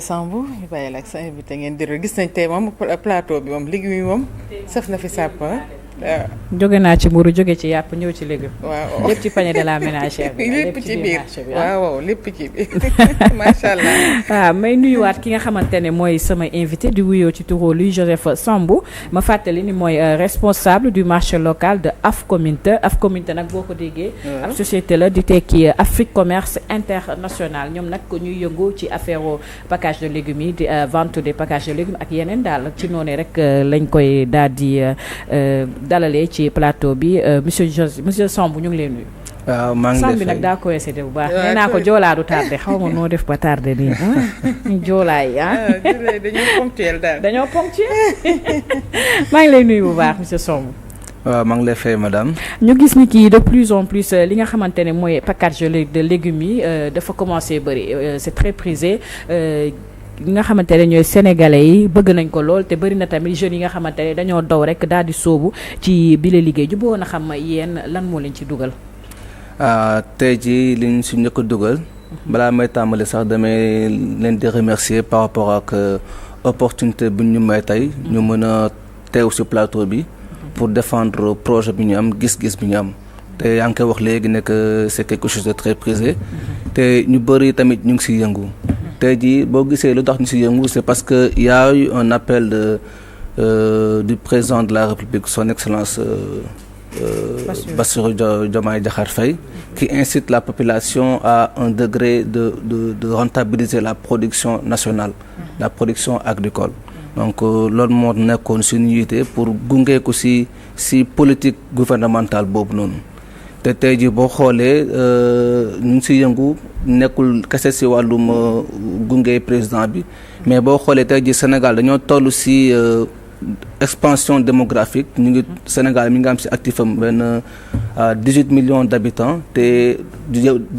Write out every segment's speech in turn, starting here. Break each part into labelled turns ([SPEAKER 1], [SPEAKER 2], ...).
[SPEAKER 1] Samb ñu bàyyi la ak sa invité ngeen di gis nañ tey moom plateau bi moom légumes yi moom saf na fi sàpp waaw.
[SPEAKER 2] jóge naa ci mburu jóge ci yàpp ñëw ci légume.
[SPEAKER 1] waaw
[SPEAKER 2] lépp ci panier de la ménagère bi.
[SPEAKER 1] lépp ci biir waaw lépp ci biir macha allah.
[SPEAKER 2] waaw may nuyuwaat ki nga xamante ne mooy sama invité di wuyoo ci turu Louis Joseph Samb ma fàttali ni mooy responsable du marché local de Afcomminte Afcomminte nag boo ko déggee. ab société la di tekki Afrique Commerce International ñoom nag ñuy yëngu ci affaire package de légumes yi di vente des packages de légumes ak yeneen daal ci noonu rek lañ koy daal di. dalalee ci plateau bi monsieur Samb ñu ngi leen nuyu.
[SPEAKER 3] waaw maa ngi lay fay
[SPEAKER 2] Samb bi nag daa coïncider bu baax. nee naa ko joolaa du tardé xaw ma noo def ba tardé nii ñu joolaay
[SPEAKER 1] dañoo ponctuel daal.
[SPEAKER 2] dañoo ponctuel maa ngi lay nuyu bu baax monsieur Samb.
[SPEAKER 3] waaw maa ngi lay fay madame.
[SPEAKER 2] ñu gis ni kii de plus en plus li nga xamante ne mooy package de légumes yi dafa commencé bëri c'est très prisé. li nga xamante ne ñooy sénégalais yi bëgg nañ ko lool te bëri na tamit jeunes yi nga xamante ne dañoo daw rek daal di sóobu ci bile liggéey ju bëggoon a xam yéen lan moo leen ci dugal.
[SPEAKER 3] tey jii li ñu si njëkk a dugal. balaa may tàmbali sax damay leen di remercier par rapport ak opportunité bu ñu may tey. ñu mën a teew si plateau bi. pour défendre projet bi ñu am gis-gis bi ñu am. te yaa ngi koy wax léegi ne que c'est quelque chose de très prisé. te ñu bëri tamit ñu ngi siy yëngu. tey jii boo gisee lu tax ñu si yëngu c'est parce que y a eu un appel du président de la République son excellence Bassirou Diomaye Diakhar Faye qui incite la population à un degré de rentabiliser la production nationale la production agricole donc loolu moo nekkoon suñu yitte pour gunge ko si politique gouvernementale boobu noonu te tey jii boo xoolee ñu ngi si yëngu nekkul kese si wàllum gunge président bi mais boo xoolee tey jii Sénégal dañoo toll si expansion démographique ñu ngi Sénégal mi nga am si actif am benn 18 millions d'habitants te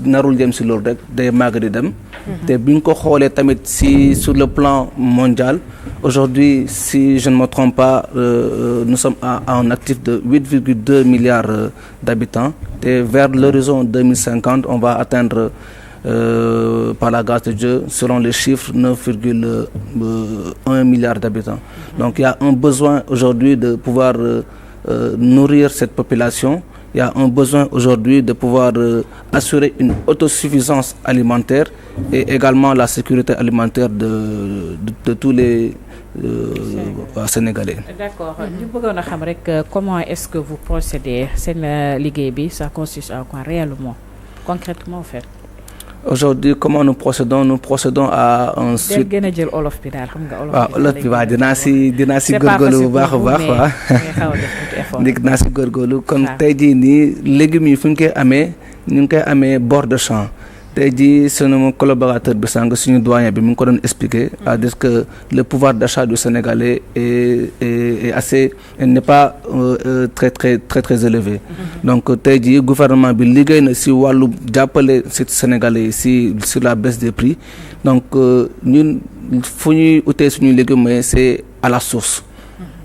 [SPEAKER 3] narul jëm si loolu rek day màgg di dem. te bu ñu ko xoolee tamit si sur le plan mondial aujourd'hui si je ne me trompe pas nous sommes à un actif de 8,2 milliards d'habitants te vers l'horizon 2050 on va atteindre par la grâce de Dieu selon les chiffres 9,1 milliards d'habitants. Donc il y a un besoin aujourd'hui de pouvoir nourrir cette population. Il y a un besoin aujourd'hui de pouvoir assurer une autosuffisance alimentaire et également la sécurité alimentaire de tous les Sénégalais.
[SPEAKER 2] D'accord ñu bëggoon a xam rek comment est-ce que vous procédez seen liggéey bi ça consiste en quoi réellement concrètement en fait.
[SPEAKER 3] Aujourd'hui comment nous procédons à un suite.
[SPEAKER 2] gën a jël olof bi daal xam nga
[SPEAKER 3] olof bi waaw dinaa si góorgóorlu bu baax a baax waaw. dinaa si góorgóorlu kon tey jii nii légumes yi fu ñu koy amee ñu ngi koy amee bord de champ tey jii sunu collaborateur bi sànq suñu doyen bi mu ngi ko doon expliquer c'est-à-dire que le pouvoir d'achat du Sénégalais est assez n'est pas très élevé. donc tey jii gouvernement bi liggéey na si wàllu jàppale si Sénégalais yi si sur la baisse des prix donc ñun fu ñuy utee suñuy légumes mais c'est à la source.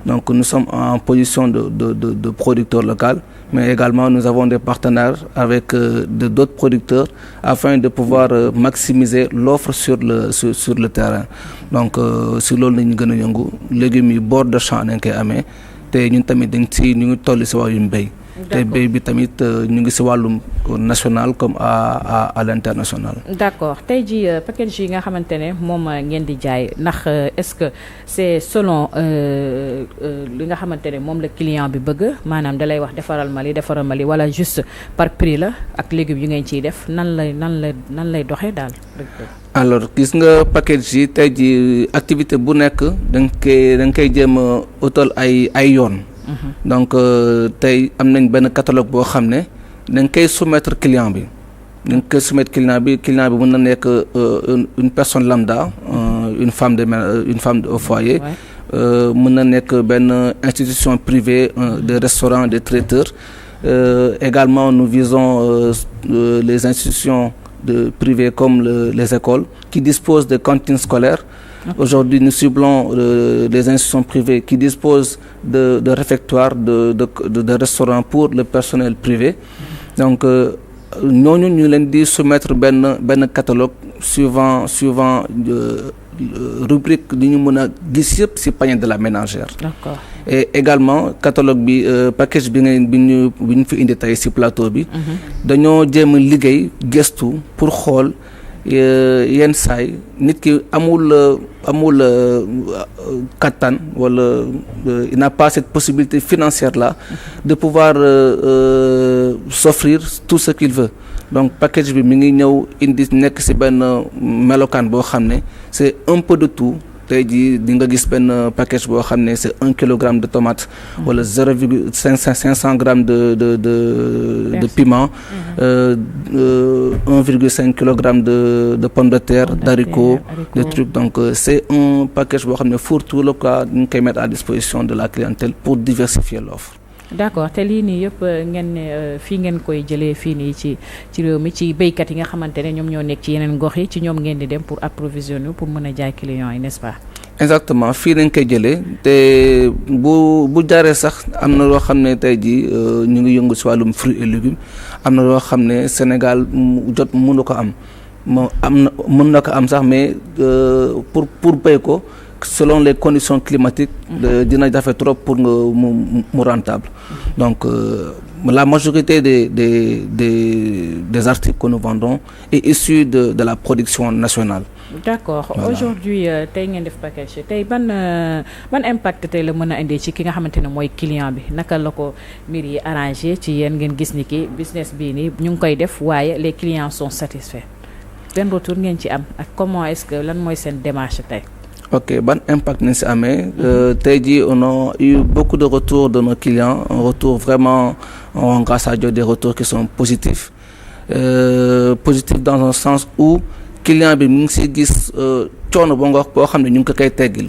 [SPEAKER 3] donc nous sommes en position de producteur local mais également nous avons des partenaires avec d'autres producteurs afin de pouvoir maximiser l'offre sur le terrain donc si loolu lañu gën a yëngu légumes yi bord de champ nañ koy amee te ñun tamit ñu ngi toll si wàllum mbéy te béy bi tamit ñu ngi si wàllum national comme à l'international.
[SPEAKER 2] d'accord tey jii package yi nga xamante ne moom ngeen di jaay ndax est-ce que c'est selon li nga xamante ne moom la client bi bëgg maanaam dalay wax defaral ma li wala juste par prix la ak légumes yu ngeen ciy def nan lay doxee daal.
[SPEAKER 3] alors gis nga package yi tey jii activité bu nekk da nga koy jéem a utal ay yoon. donc tey am nañ benn catalogue boo xam ne dañ koy soumettre client bi client bi mën na nekk une personne lambda une femme au foyer mën na nekk benn institution privée des restaurants des traiteurs également nous visons les institutions privées comme les écoles qui disposent de cantines scolaires. Aujourd'hui, nous ciblons les institutions privées qui disposent de réfectoires, de restaurants pour le personnel privé. Donc, ñooñu ñu leen di soumettre benn catalogue suivant rubrique li ñu mën a gis yëpp ci panier de la ménagère.
[SPEAKER 2] D'accord.
[SPEAKER 3] Et également catalogue bi package bi ñu fi indi tey ci plateau bi. dañoo jéem a liggéey gëstu pour xool yenn saay nit ki amul kattan wala il n'a pas cette possibilité financière là de pouvoir s'offrir tout ce qu'il veut. Donc package bi mi ngi ñëw indi nekk ci benn melokaan boo xam ne c'est un peu de tout. tey jii di nga gis benn package boo xam ne c'est 1 kilogramme de tomate wala 500 grammes de piment 1,5 kilogramme de pommes de terre d'haricots des trucs. Donc c'est un package boo xam ne fourre-tout le quoi ñu ngi koy mettre à disposition de la clientèle pour diversifier l'offre.
[SPEAKER 2] D'accord te lii nii yëpp ngeen ne fii ngeen koy jëlee fii nii ci réew mi ci béykat yi nga xamante ne ñoom ñoo nekk ci yeneen gox yi ci ñoom ngeen di dem pour approvisionner pour mën a jaay clients yi n'est-ce pas.
[SPEAKER 3] Exactement fii lañ koy jëlee te bu jaaree sax am na loo xam ne tey jii ñu ngi yëngu ci wàllum fruits et légumes am na loo xam ne Sénégal jot mënu ko am mën na ko am sax mais pour béy ko. Selon les conditions climatiques dina jafe trop pour nga mu rentable. Donc la majorité des articles que nous vendons est issue de la production nationale. D'accord.
[SPEAKER 2] Voilà. Aujourd'hui tey ngeen def package tey ban impact tey la mën a indi ci ki nga xamante ne mooy client bi naka la ko mbir yi arrangé ci yéen ngeen gis ni ki business bii nii ñu ngi koy def waaye les clients sont satisfaits benn retour ngeen ci am ak comment est-ce que lan mooy seen démarche tey.
[SPEAKER 3] Ok, bon impact nañ ci amee tey jii on a eu beaucoup de retours de nos clients, un retour vraiment grâce à Dieu des retours qui sont positifs dans un sens où client bi mu ngi ci gis coono boo xam ne ñu ngi ko koy teggil.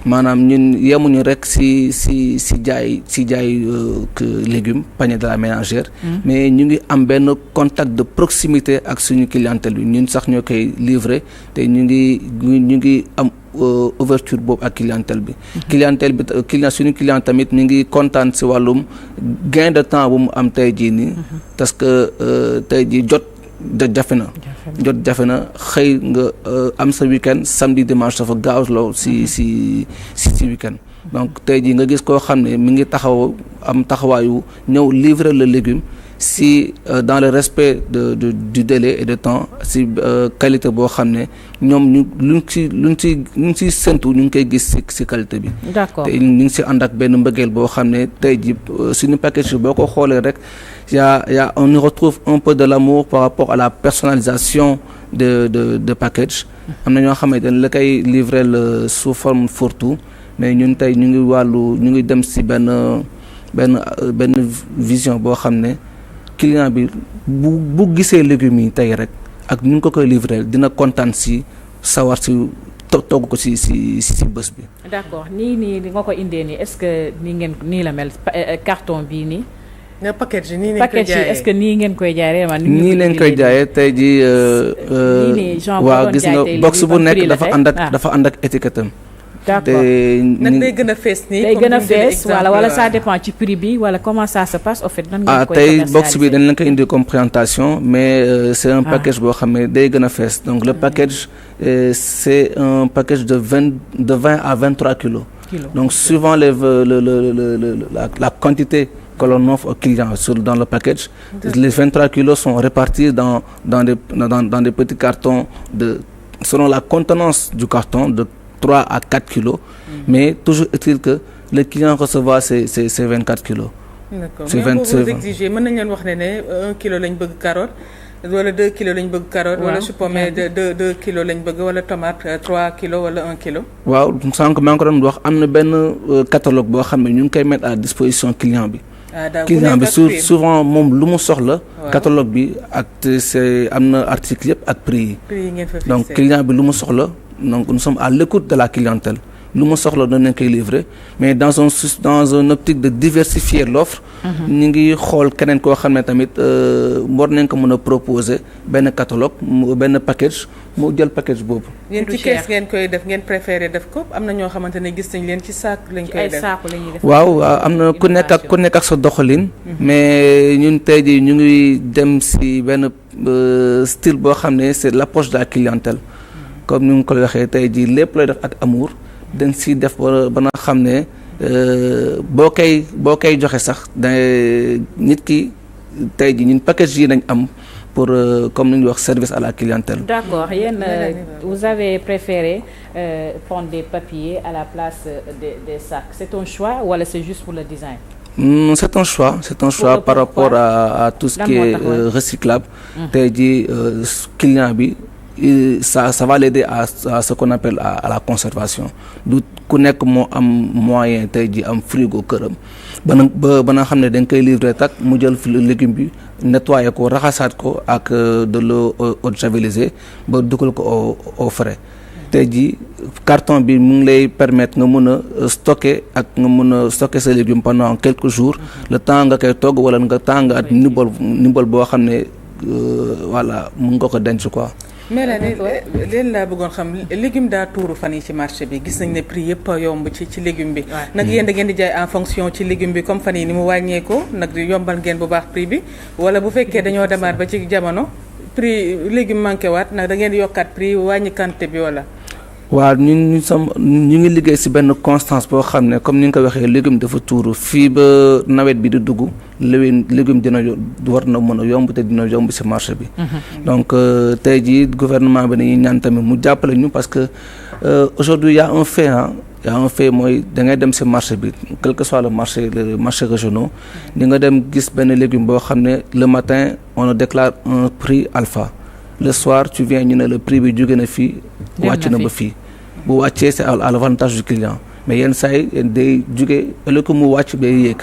[SPEAKER 3] maanaam ñun yemuñu rek ci jaay légumes panier de la ménagère. mais ñu ngi am benn contact de proximité ak suñu clientèle bi ñun sax ñoo koy livrer te ñu ngi am ouverture boobu ak clientèle bi. suñu client tamit ñu ngi kontaan ci wàllum gain de temps bu mu am tey jii nii. parce que tey jii jot jafe na xëy nga am sa week-end samedi dimanche dafa gaaw lool ci week-end. donc tey jii nga gis koo xam ne mi ngi taxawaayu ñëw livrer le légume si dans le respect du délai et de temps si qualité boo xam ne ñoom luñ ci séntu ñu ngi koy gis ci qualité bi.
[SPEAKER 2] D'accord.
[SPEAKER 3] te ñu ngi ci ànd ak benn mbëggeel boo xam ne tey jii suñu package boo ko xoolee rek on y retrouve un peu de l'amour par rapport à la personnalisation de package. am na ñoo xam ne dañ la koy livrer sous forme fourre-tout mais ñun tey ñu ngi dem ci benn vision boo xam ne client bi bu gisee légumes yi tey rek ak ñu ngi ko koy livrer dina kontaan ci sawar ci togg ko ci bés bi.
[SPEAKER 2] D'accord nii nga ko indee nii est-ce que nii la mel carton bii nii.
[SPEAKER 1] package yi nii ngeen koy jaayee
[SPEAKER 2] est-ce que nii ngeen koy jaayee man.
[SPEAKER 3] nii leen koy jaayee tey jii. waaw gis nga box bu nekk dafa ànd ak étiquette am.
[SPEAKER 2] D'accord
[SPEAKER 1] nag day gën a fees nii.
[SPEAKER 2] day gën a fees wala ça dépend ci prix bi wala comment ça se passe au fait. nan ngeen koy
[SPEAKER 3] tey box bi dañ leen ko indi comme présentation mais c'est un package boo xam ne day gën a fees donc le package c'est un package de 20 à 23 kilos. Donc suivant la quantité que l'on offre aux clients dans le package, les 23 kilos sont répartis dans des petits cartons selon la contenance du carton de 3 à 4 kilos, mais toujours est-il que le client recevra ces 24 kilos.
[SPEAKER 1] D'accord. Mais boobu exiger mën nañu leen wax ne 1 kilo lañ bëgg carotte wala 2 kilos lañ bëgg carotte wala su pomme 2 kilos lañ bëgg wala tomate 3 kilos wala 1 kilo.
[SPEAKER 3] waaw sànq maa ngi ko doon wax am na benn catalogue boo xam ne ñu ngi koy mettre à disposition client bi. client bi souvent moom lu mu soxla. catalogue bi ak c'est am na article yëpp ak prix yi. donc client bi lu mu soxla donc nous sommes à l'écoute de la clientèle. lu mu soxla danañ koy livrer mais dans une optique de diversifier l'offre. ñu ngi xool keneen koo xam ne tamit war nañ ko mën a proposer benn catalogue benn package mu jël package boobu.
[SPEAKER 1] yéen ci kees ngeen koy def ngeen préféré def ko am na ñoo xamante ne gis nañ leen ci saak lañ koy def.
[SPEAKER 3] waaw am na ku nekk ak sa doxalin. mais ñun tey jii ñu ngi dem ci benn style boo xam ne c'est l'approche de la clientèle. comme ni nga ko waxee tey jii lépp looy def ak amour dañ siy def ba nga xam ne boo koy joxe sax da nit ki tey jii ñun package yi nañ am pour comme ni ñuy wax service à la clientèle.
[SPEAKER 2] D'accord yéen vous avez préféré prendre des papiers à la place des sacs c'est un choix wala c'est juste pour le design?
[SPEAKER 3] C'est un choix par rapport à tout ce qui est recyclable. tey jii client bi ça va l'aider à ce qu'on appelle à la conservation du ku nekk moo am moyen tey jii am frigo këram ba nga xam ne dañ koy livrer tak mu jël légume bi nettoyer ko raxasaat ko ak de l'eau eau de javelisée ba dugal ko au frais. tey jii carton bi mu ngi lay permettre nga mën a stocker sa légume pendant quelques jours le temps nga koy togg wala nga temps nga at nimbal boo xam ne voilà mun nga ko denc quoi.
[SPEAKER 1] mais leen laa bëggoon xam légume daa tuuru fan yi ci marché bi gis nañ ne prix yëpp yomb ci légume bi nag yéen da ngeen di jaay en fonction ci légume bi comme fan yi ni mu wàññeekoo nag yombal ngeen bu baax prix bi wala bu fekkee dañoo demaat ba ci jamono prix légume manqué waat nag da ngeen di yokkaat prix wàññi quantité bi wala.
[SPEAKER 3] waaw ñu ngi liggéey ci benn constance boo xam ne comme ni nga ko waxee légume dafa tuuru fii ba nawet bi di dugg légume dina war na mën a yomb te dina yomb ci marché bi. donc tey jii gouvernement bi dañuy ñaan tamit mu jàppale ñu parce que aujourd'hui y a un fait mooy da ngay dem ci marché bi quel que soit le marché régionaux di nga dem gis benn légume boo xam ne le matin on déclare un prix alpha. le soir tu viens ñu ne le prix bi jóge na fii wàcc na ba fii bu wàccee c'est à l'avantage du client mais yenn saa yi day jóge ëllëg mu wàcc day yéeg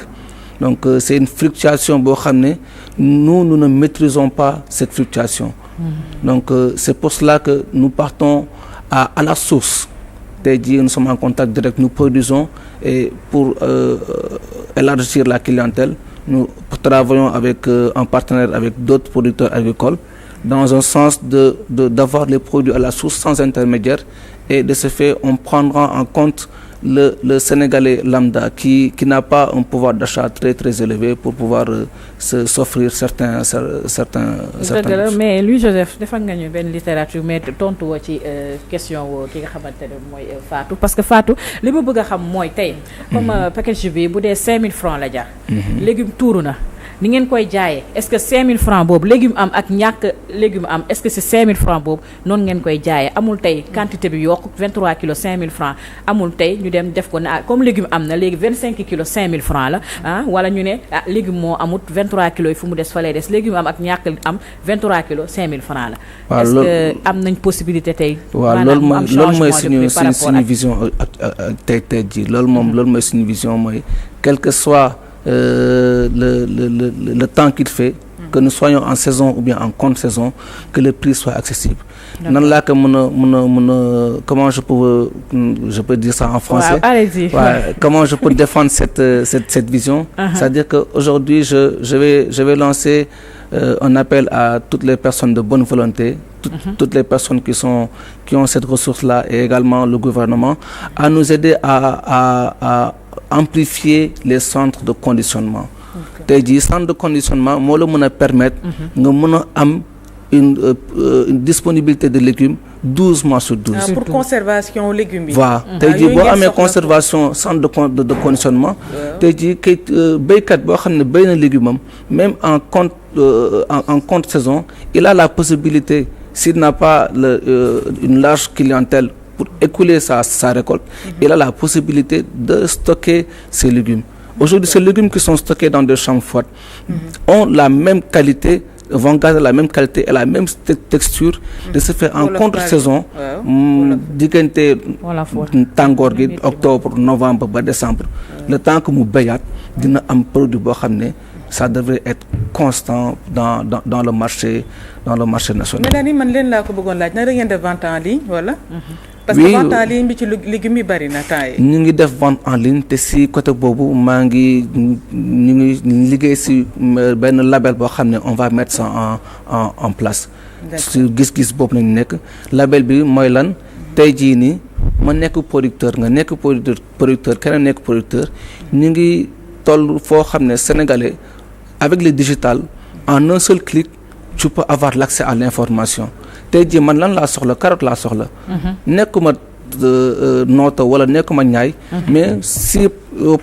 [SPEAKER 3] donc c'est une fluctuation boo xam ne nous ne maîtrisons pas cette fluctuation donc c'est pour cela que nous partons à la source tey jii nous sommes en contact direct nous produisons et pour élargir la clientèle nous travaillons avec en partenaire avec d'autres producteurs agricoles dans un sens d'avoir les produits à la source sans intermédiaire et de ce fait on prendra en compte le Sénégalais lambda qui n'a pas un pouvoir d'achat très très élevé pour pouvoir s'offrir certains
[SPEAKER 2] dëgg la mais Louis Joseph defal nga ñu benn littérature mais tontu woo ci question woo ki nga xamante ne mooy Fatou parce que Fatou li ma bëgg a xam mooy tey comme package bi bu dee 5000 francs la jar légume tuuru na ni ngeen koy jaayee est-ce que 5000 francs boobu légume am ak ñàkk légume am est-ce que c'est 5000 francs boobu noonu ngeen koy jaayee amul tey quantité bi yokk 23 kilos 5000 francs amul tey ñu dem def ko ne comme légume am na léegi 25 kilos 5000 francs la wala ñu ne légume moo amut 23 kilos yi fu mu des fa lay des légume am ak ñàkk am 23 kilos 5000 francs la. est-ce que am nañ possibilité tey.
[SPEAKER 3] waaw loolu mooy suñu vision tey jii loolu mooy suñu vision mooy quel que soit le temps qu'il fait que nous soyons en saison ou bien en contre-saison que le prix soit accessible nan laa ko mën a comment je peux dire ça en français comment je peux défendre cette vision c'est-à-dire que aujourd'hui je vais lancer un appel à toutes les personnes de bonne volonté toutes les personnes qui ont cette ressource-là et également le gouvernement à nous aider à amplifier les centres de conditionnement tey jii centre de conditionnement moo la mën a permettre nga mën a am une disponibilité de légumes 12 mois sur 12.
[SPEAKER 1] Pour conservation légumes bi.
[SPEAKER 3] voilà tey jii boo amee conservation centre de conditionnement tey jii kay béykat boo xam ne béy na légume am même en contre saison il a la possibilité s'il n'a pas une large clientèle pour écouler sa récolte il a la possibilité de stocker ses légumes. Aujourd'hui, ces légumes qui sont stockés dans des chambres froides ont la même qualité, vont garder la même qualité et la même texture de se faire en contre-saison diggante tàngoor gi octobre novembre ba décembre le temps que mu béyaat dina am produit boo xam ne ça devrait être constant dans le marché national.
[SPEAKER 1] mais daal man leen laa ko bëggoon laaj na da ngeen def vente en ligne wala. parce que vente en ligne bi ci légumes yi bari na temps yi.
[SPEAKER 3] ñu ngi def vente en ligne te si côté boobu ñu ngi liggéey si benn label boo xam ne on va mettre ça en place. su gis-gis boobu nañu nekk label bi mooy lan tey jii nii ma nekk producteur nga nekk producteur keneen nekk producteur ñu ngi toll foo xam ne sénégalais avec le digital en un seul clic tu peux avoir l'accès à l'information tey jii man lan laa soxla carotte laa soxla. nekkuma nooto wala nekkuma ñaay. mais si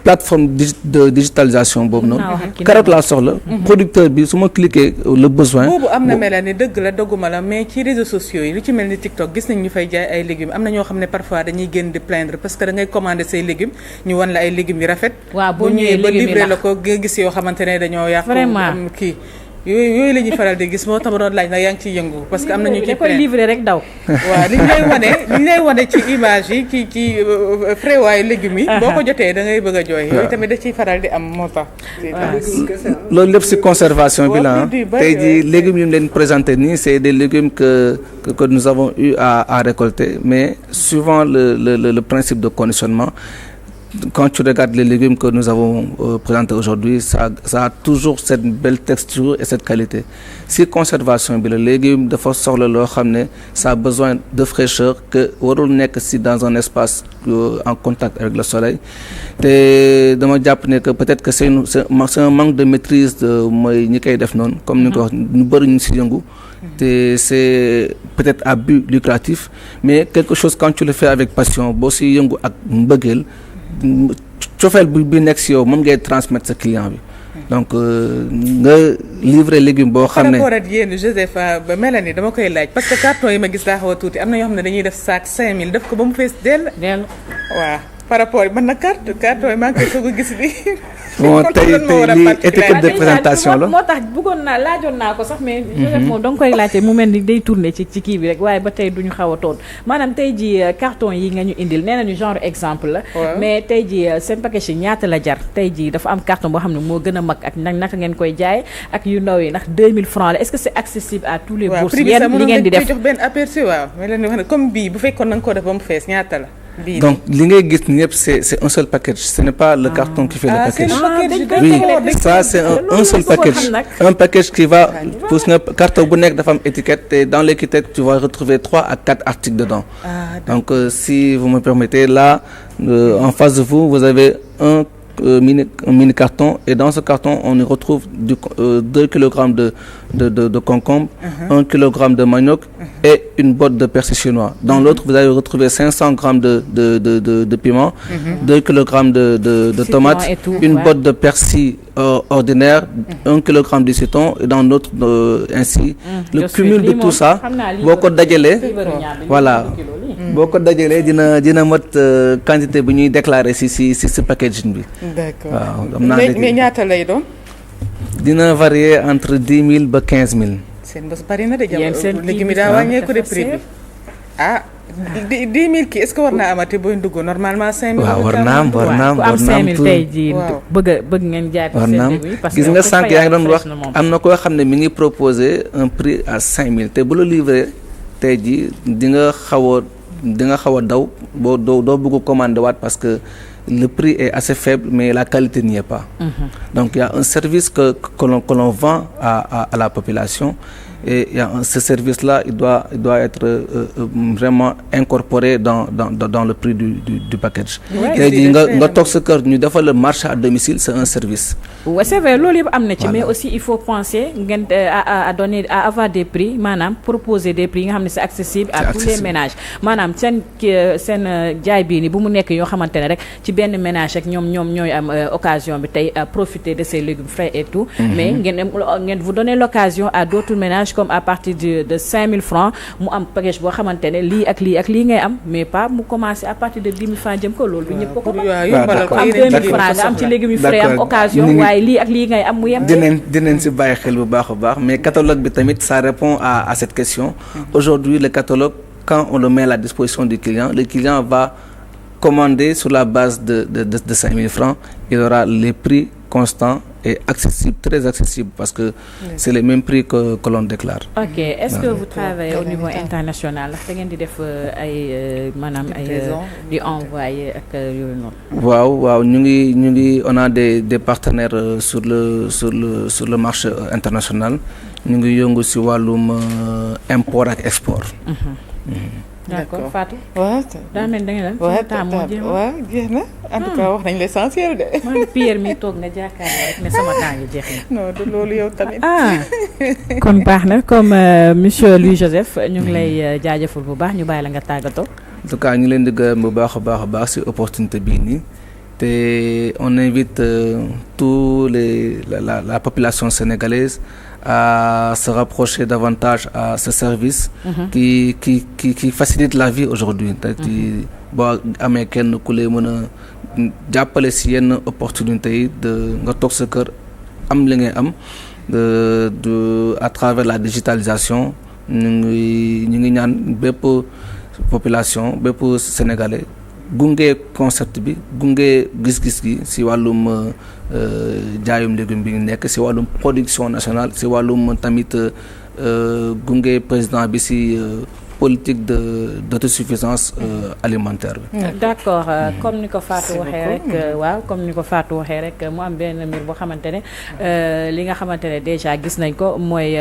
[SPEAKER 3] plateforme de digitalisation boobu noonu. carotte laa soxla. producteur bi su ma cliquer le besoin.
[SPEAKER 1] boobu am na mel ni dëgg la dogguma la mais ci réseaux sociaux yi lu ci mel ni TikTok gis nañ ñu fay jaay ay légumes am na ñoo xam ne parfois dañuy génn di plaindre parce que da ngay commander say légumes ñu wan la ay légumes yu rafet.
[SPEAKER 2] waaw boo ñëwee
[SPEAKER 1] ba livré la ko nga gis yoo xamante ne dañoo yàqu.
[SPEAKER 2] vraiment
[SPEAKER 1] am kii. yooyu la ñuy faral di gis moo tax ma doon laaj nag yaa ngi ciy yëngu parce que am na ñu ci
[SPEAKER 2] koy livré rek daw.
[SPEAKER 1] waaw li ñu lay wane ci image yi ci fréwaayu légumes yi. boo ko jotee da ngay bëgg a jooy. yooyu tamit da ciy faral di am moo tax.
[SPEAKER 3] loolu lépp ci conservation bi la tey jii légumes yu ñu leen présenté nii c'est des légumes que nous avons eu à récolter mais suivant le principe de conditionnement. Quand tu regardes les légumes que nous avons présentés aujourd'hui, ça a toujours cette belle texture et cette qualité. Si conservation bi le légume dafa soxla loo xam ne ça a besoin de fraîcheur que warul nekk si dans un espace en contact avec le soleil te dama jàpp ne que peut-être que c'est un manque de maîtrise mooy ñi koy def noonu comme ni ko wax ñu bëri ñu si yëngu te c'est peut-être à but lucratif mais quelque chose quand tu le fais avec passion boo si yëngu ak mbëggeel cofeel bi nekk si yow moom ngay transmettre sa client bi donc nga livrer légume boo xam ne
[SPEAKER 1] par rapport ak yéen Joseph ba Mélanie dama koy laaj parce que carton yi ma gis daa xaw a tuuti am na yoo xam ne dañuy def sac 5000 def ko ba mu fees dell waaw par rapport man nag carton yi maa ngi koy soog a gis bi
[SPEAKER 3] bon tey lii étiquette de présentation la
[SPEAKER 2] moo tax bëggoon naa laajoon naa ko sax mais Joseph moom da nga koy laajte mu mel ni day tourner ci kii bi rek waaye ba tey duñu xaw a toon maanaam tey ji carton yi nga ñu indil nee nañu genre exemple la mais tey ji seen packaging ñaata la jar tey ji dafa am carton boo xam ne moo gën a mag ak naka ngeen koy jaay ak yu ndaw yi ndax 2000 francs la est-ce que c'est accessible à tous les bourses yéen li ngeen di def
[SPEAKER 1] jox benn aperçu waaw mais leen wax ne comme bii bu fekkoon na nga ko def ba mu fees ñaata la
[SPEAKER 3] donc li ngay gis ni yëpp c'est un seul package ce n'est pas le carton qui fait le package oui ça c'est un seul package un package qui va pour nga carton bu nekk dafa am étiquette et dans l'étiquette tu vas retrouver 3 à 4 articles dedans donc si vous me permettez là en face de vous avez un mini carton et dans ce carton on y retrouve 2 kilogrammes de concombre, 1 kilogramme de manioc et une botte de persil chinois. Dans l'autre vous allez retrouver 500 grammes de piment, 2 kilogrammes de tomates, une botte de persil ordinaire, 1 kilogramme de citron et dans l'autre ainsi. Le cumul de tout ça boo ko dajalee voilà boo ko dajalee dina mot quantité bi ñuy déclarer ci packaging bi.
[SPEAKER 1] D'accord
[SPEAKER 3] waaw am naa
[SPEAKER 1] mais ñaata lay doon.
[SPEAKER 3] dina varier entre 10 000 ba 15 000.
[SPEAKER 1] seen bés bari na de jamono légumes yi daa wàññeeku de prix bi ah 10 000 kii est-ce que war naa amati booy ndugg normalement 5 000.
[SPEAKER 3] waaw war naa am
[SPEAKER 2] ku am 5 000 tey jii bëgg ngeen jaay ko seen bi parce que
[SPEAKER 3] gis nga sànq yaa ngi doon wax am na koo xam ne mi ngi proposer un prix à 5 000 te bu la livrer tey jii di nga xaw a daw boo doo bëgg commander waat parce que le prix est assez faible mais la qualité n'y est pas. Donc il y a un service que l'on vend à la population et ce service-là il doit être vraiment incorporé dans le prix du package. tey jii nga toog sa kër ñu defal le marché à domicile c'est un service.
[SPEAKER 2] Ouais, c'est vrai loolu yëpp am na ci mais aussi il faut penser ngeen à avoir des prix maanaam proposer des prix yi nga xam ne c'est accessible à tous les ménages maanaam seen jaay bii ni bu mu nekk yoo xamante ne rek ci benn ménage rek ñoom ñooy am occasion bi tey profiter de ces légumes frais et tout mais ngeen vous donner l'occasion à d'autres ménages comme à partir de 5 000 francs mu am package boo xamante ne lii ak lii ngay am mais pas mu commencer à partir de 10 000 francs jëm ko loolu bi ñëpp ko am 2 000 francs nga am ci légumes yu frais am occasion waaye lii ak lii ngay am mu yem
[SPEAKER 3] dinañ si bàyyi xel bu baax a baax mais catalogue bi tamit ça répond à cette question aujourd'hui le catalogue quand on le met à la disposition du client le client va commander sur la base de 5 000 francs il aura les prix constants et accessible, très accessible parce que c'est les mêmes prix que l'on déclare.
[SPEAKER 2] Ok, est-ce que vous travaillez au niveau international da ngeen di def ay maanaam ay di envoyer ak yooyu noonu.
[SPEAKER 3] waaw ñu ngi on a des partenaires sur le marché international ñu ngi yëngu ci wàllum import ak export.
[SPEAKER 2] d'accord Fatou.
[SPEAKER 1] waaw
[SPEAKER 2] daa mel da nga lan.
[SPEAKER 1] waaw jeex na. en tout cas wax nañ l'essentiel de.
[SPEAKER 2] man Pierre mi toog nga jàkkaarloo rek ne sama temps yi jeex na.
[SPEAKER 1] non du loolu yow tamit.
[SPEAKER 2] kon baax na comme monsieur Louis Joseph ñu ngi lay jaajëfal bu baax ñu bàyyi la nga tàggatoo.
[SPEAKER 3] en tout cas ñu leen di gërëm bu baax a baax ci opportunité bii nii te on invite la population sénégalaise à se rapprocher davantage à ce service qui facilite la vie aujourd'hui ci boo amee kenn ku lay mën a jàppale ci yenn opportunités yi nga toog sa kër am li ngay am à travers la digitalisation ñu ngi ñaan bépp population bépp sénégalais gunge concept bi gunge gis-gis gi ci wàllum jaayum légume bi nekk ci wàllum production nationale ci wàllum tamit gunge président bi ci politique d'autosuffisance alimentaire bi.
[SPEAKER 2] d'accord comme ni ko Fatou waxee rek waaw comme ni ko Fatou waxee rek mu am benn mbir boo xamante ne li nga xamante ne déjà gis nañ ko mooy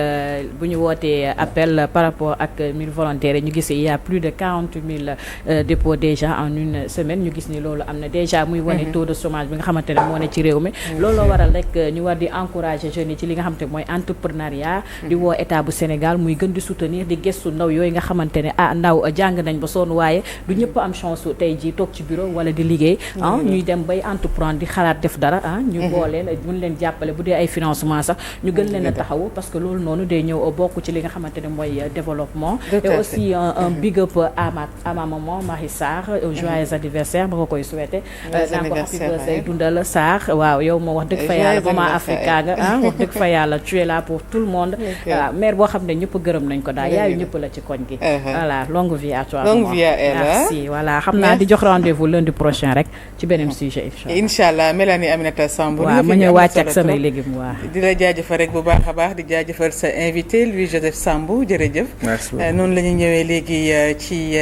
[SPEAKER 2] bu ñu wootee appel par rapport ak 1000 volontaires ñu gis il y a plus de 40 000 dépôts déjà en une semaine ñu gis ni loolu am na déjà muy wane taux de chômage bi nga xamante ne moo ne ci réew mi looloo waral rek ñu war di encourager jeunes yi ci li nga xamante ne mooy entrepreneuriat di woo état bu Sénégal muy gën di soutenir di gëstu ndaw yooyu nga xamante ne ndaw jàng nañ ba sonn waaye du ñëpp am chance tey jii toog ci bureau wala di liggéey ñuy dem bay entreprendre di xalaat def dara ñu booleen mën leen jàppale bu dee ay financement sax ñu gën leen a taxawu parce que loolu noonu day ñëw bokk ci li nga xamante ne mooy développement et aussi un big up à ma maman Marie Sarr joyeux anniversaire ba ko koy souhaité naan ko happy birthday dundal Sarr waaw yow moo wax dëgg fa yàlla maman Africa nga wax dëgg fa yàlla tu es là pour tout le monde waaw mère boo xam ne ñëpp gërëm nañ ko daal yaayu ñëpp la ci koñ gi voilà longue vie à toi.
[SPEAKER 1] longue vie à elle.
[SPEAKER 2] Merci voilà xam naa di jox rendez-vous lundi prochain rek ci beneen sujet
[SPEAKER 1] incha allah Mélanie Aminata Samb.
[SPEAKER 2] waaw ma ñëw wàcc ak samay légumes waaw.
[SPEAKER 1] di la jaajëfal rek bu baax a baax di jaajëfal sa invité Louis Joseph Samb jërëjëf.
[SPEAKER 3] merci
[SPEAKER 1] noonu la ñuy ñëwee léegi ci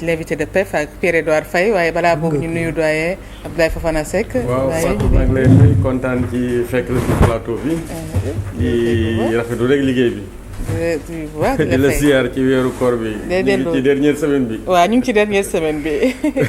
[SPEAKER 1] l'invité de PEF ak Pierre-Edouard Faye waaye balaa boobu ñu nuyu doyen Abdoulaye Fofana Seck.
[SPEAKER 4] waaw Fatou maa ngi lay nuyu kontaan ci fekk la ci plateau bi. di rafetlu rek liggéey bi. di la siyaar ci weeru koor bi. ñu ngi ci dernière semaine bi.
[SPEAKER 1] waaw ñu ngi ci dernière semaine bi.